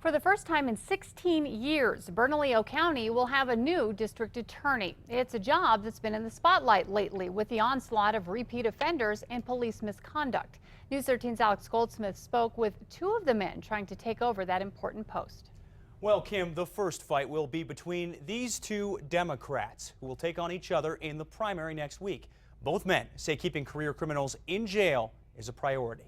For the first time in 16 years, Bernalillo County will have a new district attorney. It's a job that's been in the spotlight lately with the onslaught of repeat offenders and police misconduct. News 13's Alex Goldsmith spoke with two of the men trying to take over that important post. Well, Kim, the first fight will be between these two Democrats who will take on each other in the primary next week. Both men say keeping career criminals in jail is a priority.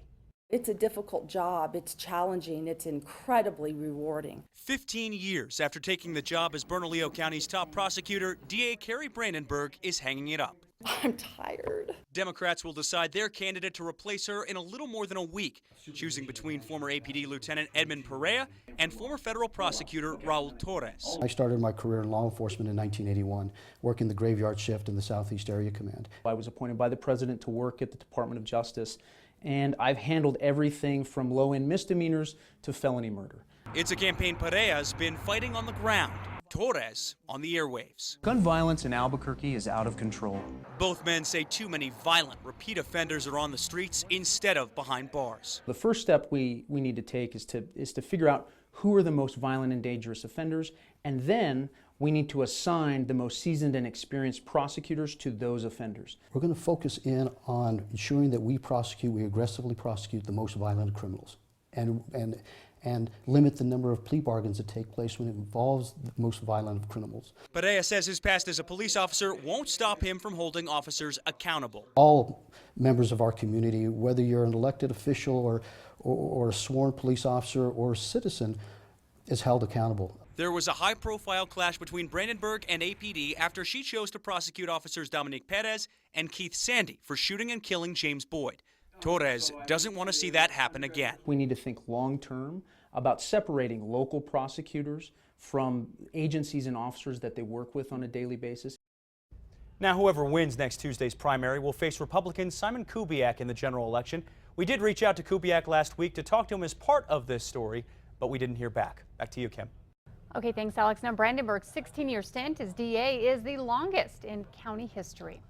It's a difficult job, it's challenging, it's incredibly rewarding. 15 years after taking the job as Bernalillo County's top prosecutor, DA Kari Brandenburg is hanging it up. I'm tired. Democrats will decide their candidate to replace her in a little more than a week, choosing between former APD Lieutenant Edmund Perea and former federal prosecutor Raul Torres. I started my career in law enforcement in 1981, working the graveyard shift in the Southeast Area Command. I was appointed by the President to work at the Department of Justice, and I've handled everything from low-end misdemeanors to felony murder. It's a campaign Perea's been fighting on the ground, Torres on the airwaves. Gun violence in Albuquerque is out of control. Both men say too many violent repeat offenders are on the streets instead of behind bars. The first step we need to take is to figure out who are the most violent and dangerous offenders, and then we need to assign the most seasoned and experienced prosecutors to those offenders. We're going to focus in on ensuring that we aggressively prosecute the most violent criminals and limit the number of plea bargains that take place when it involves the most violent of criminals. Perea says his past as a police officer won't stop him from holding officers accountable. All members of our community, whether you're an elected official or a sworn police officer or a citizen, is held accountable. There was a high-profile clash between Brandenburg and APD after she chose to prosecute officers Dominic Perez and Keith Sandy for shooting and killing James Boyd. Torres doesn't want to see that happen again. We need to think long-term about separating local prosecutors from agencies and officers that they work with on a daily basis. Now, whoever wins next Tuesday's primary will face Republican Simon Kubiak in the general election. We did reach out to Kubiak last week to talk to him as part of this story, but we didn't hear back. Back to you, Kim. Okay, thanks, Alex. Now, Brandenburg's 16-year stint as DA is the longest in county history.